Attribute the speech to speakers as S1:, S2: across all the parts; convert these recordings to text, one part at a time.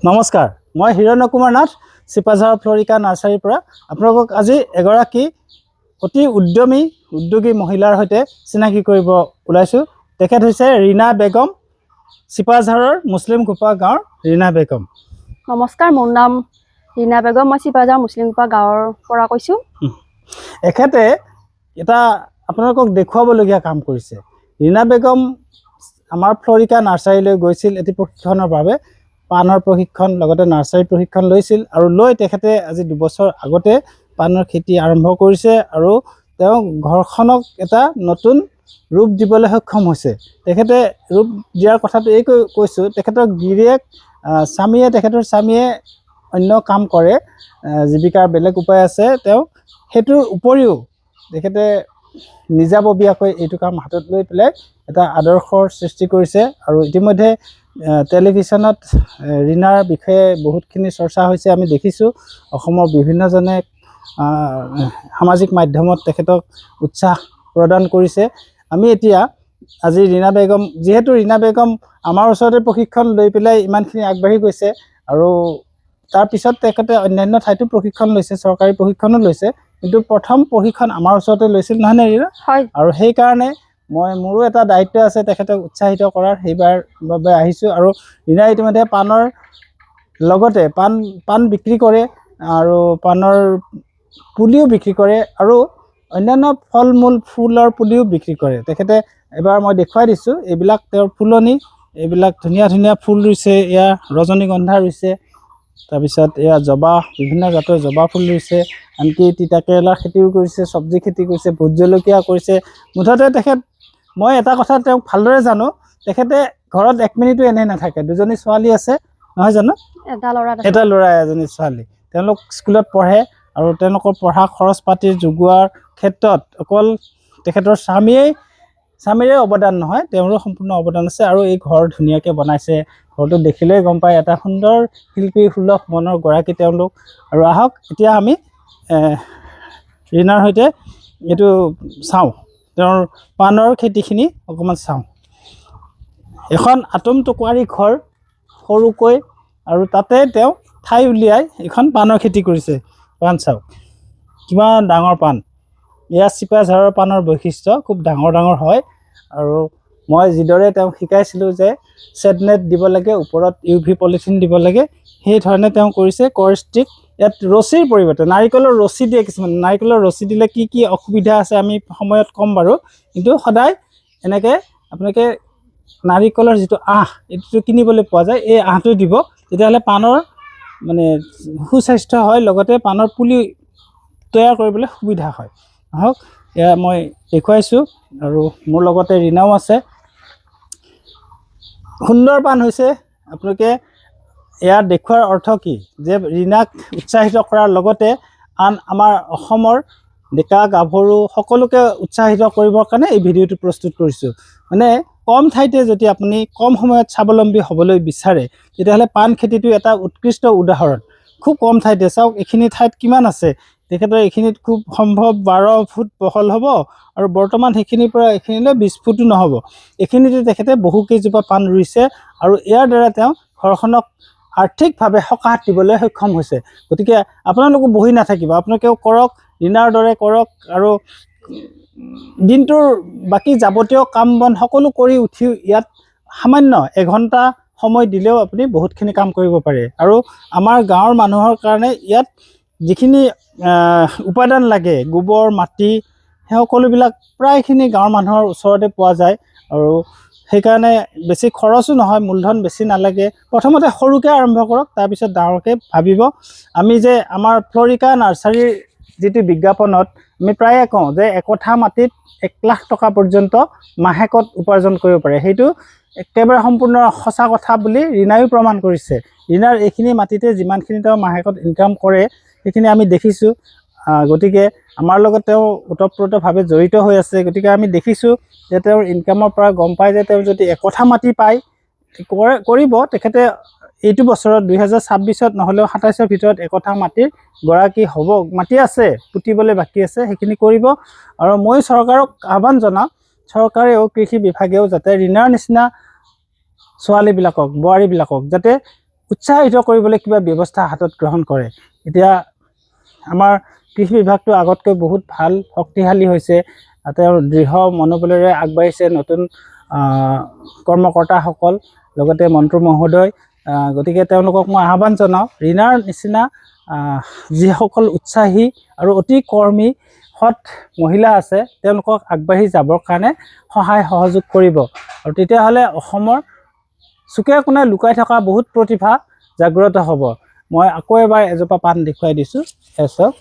S1: নমস্কাৰ, মই হিৰণ্য কুমাৰ নাথ, চিপাঝাৰ ফ্লৰিকা নাৰ্চাৰীৰ পৰা আপোনালোকক আজি এগৰাকী অতি উদ্যোগী মহিলাৰ সৈতে চিনাকি কৰিব ওলাইছোঁ। তেখেত হৈছে ৰীনা বেগম, চিপাঝাৰৰ মুছলিম খোপা গাঁৱৰ ৰীনা বেগম।
S2: নমস্কাৰ, মোৰ নাম ৰীনা বেগম, মই চিপাঝাৰ মুছলিম খোপা গাঁৱৰ পৰা কৈছোঁ।
S1: এখেতে এটা আপোনালোকক দেখুৱাবলগীয়া কাম কৰিছে। ৰীনা বেগম আমাৰ ফ্লৰিকা নাৰ্চাৰীলৈ গৈছিল এটি প্ৰশিক্ষণৰ বাবে। পানৰ প্ৰশিক্ষণ লগতে নাৰ্চাৰী প্ৰশিক্ষণ লৈছিল আৰু লৈ তেখেতে আজি 2 বছৰ আগতে পানৰ খেতি আৰম্ভ কৰিছে আৰু তেওঁ ঘৰখনক এটা নতুন ৰূপ দিবলৈ সক্ষম হৈছে। তেখেতে ৰূপ দিয়াৰ কথাটো এই কৈছোঁ, তেখেতৰ গিৰিয়েক তেখেতৰ স্বামীয়ে অন্য কাম কৰে, জীৱিকাৰ বেলেগ উপায় আছে। তেওঁ সেইটোৰ উপৰিও তেখেতে নিজাববীয়াকৈ এইটো কাম হাতত লৈ পেলাই এটা আদৰ্শৰ সৃষ্টি কৰিছে আৰু ইতিমধ্যে টেলিভিশ্যনত ৰীনাৰ বিষয়ে বহুতখিনি চৰ্চা হৈছে, আমি দেখিছোঁ। অসমৰ বিভিন্নজনে সামাজিক মাধ্যমত তেখেতক উৎসাহ প্ৰদান কৰিছে। আমি এতিয়া আজি ৰীনা বেগম, যিহেতু ৰীনা বেগম আমাৰ ওচৰতে প্ৰশিক্ষণ লৈ পেলাই ইমানখিনি আগবাঢ়ি গৈছে আৰু তাৰপিছত তেখেতে অন্যান্য ঠাইতো প্ৰশিক্ষণ লৈছে, চৰকাৰী প্ৰশিক্ষণো লৈছে, কিন্তু প্ৰথম প্ৰশিক্ষণ আমাৰ ওচৰতে লৈছিল, নহয়নে ৰীনা?
S2: হয়।
S1: আৰু সেইকাৰণে মোৰো এটা দায়িত্ব আছে তেখেতক উৎসাহিত কৰাৰ, সেইবাৰ বাবে আহিছোঁ। আৰু ৰীনা ইতিমধ্যে পানৰ লগতে পাণ বিক্ৰী কৰে আৰু পাণৰ পুলিও বিক্ৰী কৰে আৰু অন্যান্য ফুলৰ পুলিও বিক্ৰী কৰে। তেখেতে এবাৰ মই দেখুৱাই দিছোঁ, এইবিলাক তেওঁৰ ফুলনি, এইবিলাক ধুনীয়া ধুনীয়া ফুল ৰুইছে। এয়া ৰজনীগন্ধা ৰুইছে, তাৰপিছত এয়া জবা, বিভিন্ন জাতৰ জবা ফুল ৰুইছে, আনকি তিতাকেৰেলাৰ খেতিও কৰিছে, চব্জি খেতি কৰিছে, ভোট জলকীয়া কৰিছে। মুঠতে মই এটা কথা তেওঁক ভালদৰে জানো, তেখেতে ঘৰত 1 মিনিটো এনেই নাথাকে। 2জনী ছোৱালী আছে, নহয় জানো? এটা ল'ৰা, এজনী ছোৱালী। তেওঁলোক স্কুলত পঢ়ে আৰু তেওঁলোকৰ পঢ়া খৰচ পাতি যোগোৱাৰ ক্ষেত্ৰত অকল তেখেতৰ স্বামীৰে অৱদান নহয়, তেওঁৰো সম্পূৰ্ণ অৱদান আছে। আৰু এই ঘৰ ধুনীয়াকৈ বনাইছে, ঘৰটো দেখিলেই গম পায় এটা সুন্দৰ শিল্পী সুলভ মনৰ গৰাকী তেওঁলোক। আৰু আহক এতিয়া আমি ৰীনাৰ সৈতে এইটো চাওঁ, তেওঁৰ পাণৰ খেতিখিনি অকণমান চাওঁ। এখন আটোমটোকোৱাৰী ঘৰ সৰুকৈ, আৰু তাতে তেওঁ ঠাই উলিয়াই এখন পাণৰ খেতি কৰিছে। পাণ চাওক, কিমান ডাঙৰ পাণ। এয়া চিপাঝাৰৰ পাণৰ বৈশিষ্ট্য, খুব ডাঙৰ ডাঙৰ হয়। আৰু মই যিদৰে তেওঁক শিকাইছিলোঁ যে ছেডনেট দিব লাগে, ওপৰত UV পলিথিন দিব লাগে, সেইধৰণে তেওঁ কৰিছে। কৰ ষ্টিক, ইয়াত ৰছীৰ পৰিৱৰ্তে নাৰিকলৰ ৰছী দিয়ে কিছুমান। নাৰিকলৰ ৰছী দিলে কি অসুবিধা আছে আমি সময়ত ক'ম বাৰু, কিন্তু সদায় এনেকৈ আপোনালোকে নাৰিকলৰ যিটো আঁহ, এইটো কিনিবলৈ পোৱা যায়, এই আঁহটো দিব, তেতিয়াহ'লে পাণৰ মানে সুস্বাস্থ্য হয়, লগতে পাণৰ পুলি তৈয়াৰ কৰিবলৈ সুবিধা হয়। আহক, এয়া মই দেখুৱাইছোঁ আৰু মোৰ লগতে ৰীনাও আছে। সুন্দৰ পাণ হৈছে। আপোনালোকে ইয়াৰ দেখুৱাৰ অৰ্থ কি, যে ৰীনাক উৎসাহিত কৰাৰ লগতে আন আমাৰ অসমৰ ডেকা গাভৰু সকলোকে উৎসাহিত কৰিবৰ কাৰণে এই ভিডিঅ'টো প্ৰস্তুত কৰিছোঁ। মানে কম ঠাইতে যদি আপুনি কম সময়ত স্বাৱলম্বী হ'বলৈ বিচাৰে, তেতিয়াহ'লে পাণ খেতিটো এটা উৎকৃষ্ট উদাহৰণ। খুব কম ঠাইতে চাওক, এইখিনি ঠাইত কিমান আছে, তেখেতৰ এইখিনিত খুব সম্ভৱ 12 ফুট বহল হ'ব, আৰু বৰ্তমান সেইখিনিৰ পৰা এইখিনিলৈ 20 ফুটো নহ'ব। এইখিনিতে তেখেতে বহু কেইজোপা পাণ ৰুইছে আৰু ইয়াৰ দ্বাৰা তেওঁ ঘৰখনক আৰ্থিকভাৱে সকাহ দিবলৈ সক্ষম হৈছে। গতিকে আপোনালোকো বহি নাথাকিব, আপোনালোকেও কৰক, ৰীনাৰ দৰে কৰক, আৰু দিনটোৰ বাকী যাৱতীয় কাম বন সকলো কৰি উঠি ইয়াত সামান্য 1 ঘণ্টা সময় দিলেও আপুনি বহুতখিনি কাম কৰিব পাৰে। আৰু আমাৰ গাঁৱৰ মানুহৰ কাৰণে ইয়াত যিখিনি উপাদান লাগে, গোবৰ, মাটি, সেই সকলোবিলাক প্ৰায়খিনি গাঁৱৰ মানুহৰ ওচৰতে পোৱা যায়। আৰু সেইকাৰণে বেছি খৰচো নহয়, মূলধন বেছি নালাগে। প্ৰথমতে সৰুকৈ আৰম্ভ কৰক, তাৰপিছত ডাঙৰকৈ ভাবিব। আমি যে আমাৰ ফ্লৰিকা নাৰ্চাৰীৰ যিটো বিজ্ঞাপনত আমি প্ৰায়ে কওঁ যে একঠা মাটিত 1 লাখ টকা পৰ্যন্ত মাহেকত উপাৰ্জন কৰিব পাৰে, সেইটো একেবাৰে সম্পূৰ্ণ সঁচা কথা বুলি ৰীনায়ো প্ৰমাণ কৰিছে। ৰীনাৰ এইখিনি মাটিতে যিমানখিনি তেওঁ মাহেকত ইনকাম কৰে, সেইখিনি আমি দেখিছোঁ। গতিকে আমাৰ লগত তেওঁ ওতঃপ্ৰোতভাৱে জড়িত হৈ আছে। গতিকে আমি দেখিছোঁ যে তেওঁৰ ইনকামৰ পৰা গম পায় যে তেওঁ যদি একঠা মাটি পায় কৰিব, তেখেতে এইটো বছৰত 2026ত নহ'লেও 27ৰ ভিতৰত একঠা মাটিৰ গৰাকী হ'ব। মাটি আছে, পুতিবলৈ বাকী আছে, সেইখিনি কৰিব। আৰু মই চৰকাৰক আহ্বান জনাওঁ, চৰকাৰেও, কৃষি বিভাগেও যাতে ৰীনাৰ নিচিনা ছোৱালীবিলাকক, বোৱাৰীবিলাকক যাতে উৎসাহিত কৰিবলৈ কিবা ব্যৱস্থা হাতত গ্ৰহণ কৰে। এতিয়া আমাৰ কৃষি বিভাগটো আগতকৈ বহুত ভাল শক্তিশালী হৈছে, তেওঁৰ দৃঢ় মনোবলেৰে আগবাঢ়িছে নতুন কৰ্মকৰ্তাসকল, লগতে মন্ত্ৰী মহোদয়। গতিকে তেওঁলোকক মই আহ্বান জনাওঁ, ৰীণাৰ নিচিনা যিসকল উৎসাহী আৰু অতি কৰ্মী সৎ মহিলা আছে তেওঁলোকক আগবাঢ়ি যাবৰ কাৰণে সহায় সহযোগ কৰিব, আৰু তেতিয়াহ'লে অসমৰ চুকে কোণে লুকাই থকা বহুত প্ৰতিভা জাগ্ৰত হ'ব। মই আকৌ এবাৰ এজোপা পাণ দেখুৱাই দিছোঁ, চাওক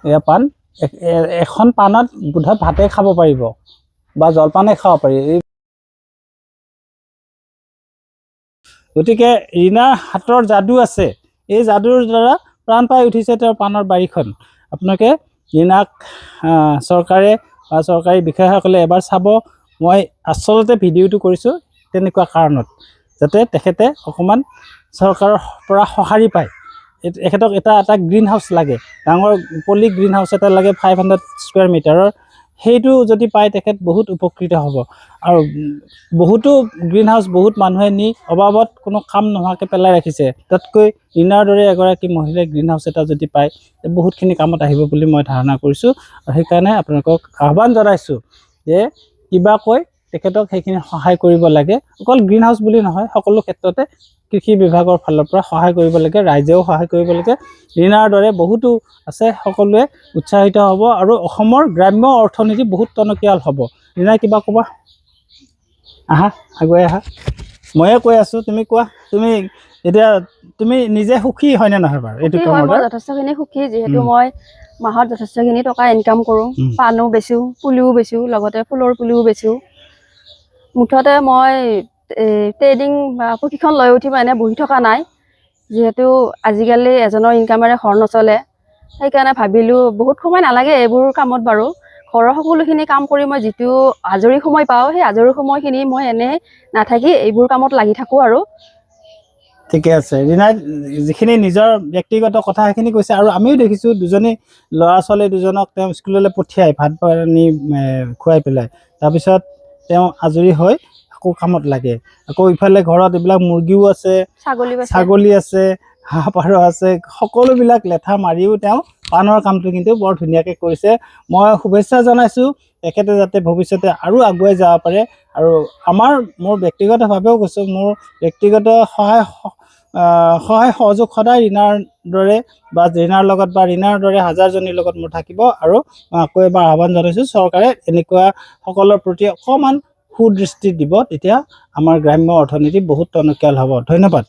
S1: এয়া পাণ, এখন পাণত বোধহয় ভাতে খাব পাৰিব বা জলপানে খাব পাৰি। গতিকে ৰীণাৰ হাতৰ যাদু আছে, এই যাদুৰ দ্বাৰা প্ৰাণ পাই উঠিছে তেওঁৰ পাণৰ বাৰীখন। আপোনালোকে ৰীণাক চৰকাৰে বা চৰকাৰী বিষয়াসকলে এবাৰ চাব। মই আচলতে ভিডিঅ'টো কৰিছোঁ তেনেকুৱা কাৰণত, যাতে তেখেতে অকণমান চৰকাৰৰ পৰা সঁহাৰি পায়। এখেতক এটা গ্ৰীণ হাউচ লাগে, ডাঙৰ পলি গ্ৰীণ হাউচ এটা লাগে 500 স্কুৱেৰ মিটাৰৰ। সেইটো যদি পায় তেখেত বহুত উপকৃত হ'ব। আৰু বহুতো গ্ৰীণ হাউচ বহুত মানুহে নি অবাবত কোনো কাম নোহোৱাকৈ পেলাই ৰাখিছে, তাতকৈ ৰীণাৰ দৰে এগৰাকী মহিলাই গ্ৰীণ হাউচ এটা যদি পায় বহুতখিনি কামত আহিব বুলি মই ধাৰণা কৰিছোঁ। আৰু সেইকাৰণে আপোনালোকক আহ্বান জনাইছোঁ যে কিবাকৈ তেখেতক সেইখিনি সহায় কৰিব লাগে। অকল গ্ৰীণ হাউচ বুলি নহয়, সকলো ক্ষেত্ৰতে কৃষি বিভাগৰ ফালৰ পৰা সহায় কৰিব লাগে, ৰাইজেও সহায় কৰিব লাগে। ৰীণাৰ দৰে বহুতো আছে, সকলোৱে উৎসাহিত হ'ব আৰু অসমৰ গ্ৰাম্য অৰ্থনীতি বহুত টনকিয়াল হ'ব। ৰীণা কিবা ক'বা? আহা, আগুৱাই আহা। ময়ে কৈ আছোঁ, তুমি কোৱা। তুমি নিজে সুখী হয়নে নহয় বাৰু এইটো কামৰ
S2: মই যথেষ্টখিনি সুখী, যিহেতু মই মাহত যথেষ্টখিনি টকা ইনকাম কৰোঁ। পাণো বেচোঁ, পুলিও বেচোঁ, লগতে ফুলৰ পুলিও বেচোঁ। মুঠতে মই ট্ৰেডিং বা প্ৰশিক্ষণ লৈ উঠি মানে বহি থকা নাই, যিহেতু আজিকালি এজনৰ ইনকামেৰে ঘৰ নচলে। সেইকাৰণে ভাবিলোঁ বহুত সময় নালাগে এইবোৰ কামত বাৰু, ঘৰৰ সকলোখিনি কাম কৰি মই যিটো আজৰি সময় পাওঁ সেই আজৰি সময়খিনি মই এনেই নাথাকি এইবোৰ কামত লাগি থাকোঁ আৰু।
S1: ঠিকে আছে। ৰীণাই যিখিনি নিজৰ ব্যক্তিগত কথা সেইখিনি কৈছে, আৰু আমিও দেখিছোঁ দুজনী ল'ৰা ছোৱালী দুজনক তেওঁ স্কুললৈ পঠিয়াই ভাত পানী খুৱাই পেলাই, তাৰপিছত তেওঁ আজৰি হৈ আকৌ কামত লাগে। আকৌ ইফালে ঘৰত এইবিলাক মুৰ্গীও আছে, ছাগলী আছে, হাঁহ পাৰ আছে, সকলোবিলাক লেঠা মাৰিও তেওঁ পাণৰ কামটো কিন্তু বৰ ধুনীয়াকৈ কৰিছে। মই শুভেচ্ছা জনাইছোঁ তেখেতে যাতে ভৱিষ্যতে আৰু আগুৱাই যাব পাৰে। আৰু মোৰ ব্যক্তিগতভাৱেও কৈছোঁ, মোৰ ব্যক্তিগত সহায় সহযোগ সদায় ৰীণাৰ দৰে বা ৰীণাৰ লগত বা ৰীণাৰ দৰে হাজাৰজনীৰ লগত মোৰ থাকিব। আৰু মই আকৌ এবাৰ আহ্বান জনাইছোঁ, চৰকাৰে এনেকুৱা সকলৰ প্ৰতি অকণমান সুদৃষ্টি দিব, তেতিয়া আমাৰ গ্ৰাম্য অৰ্থনীতি বহুত টনকিয়াল হ'ব। ধন্যবাদ।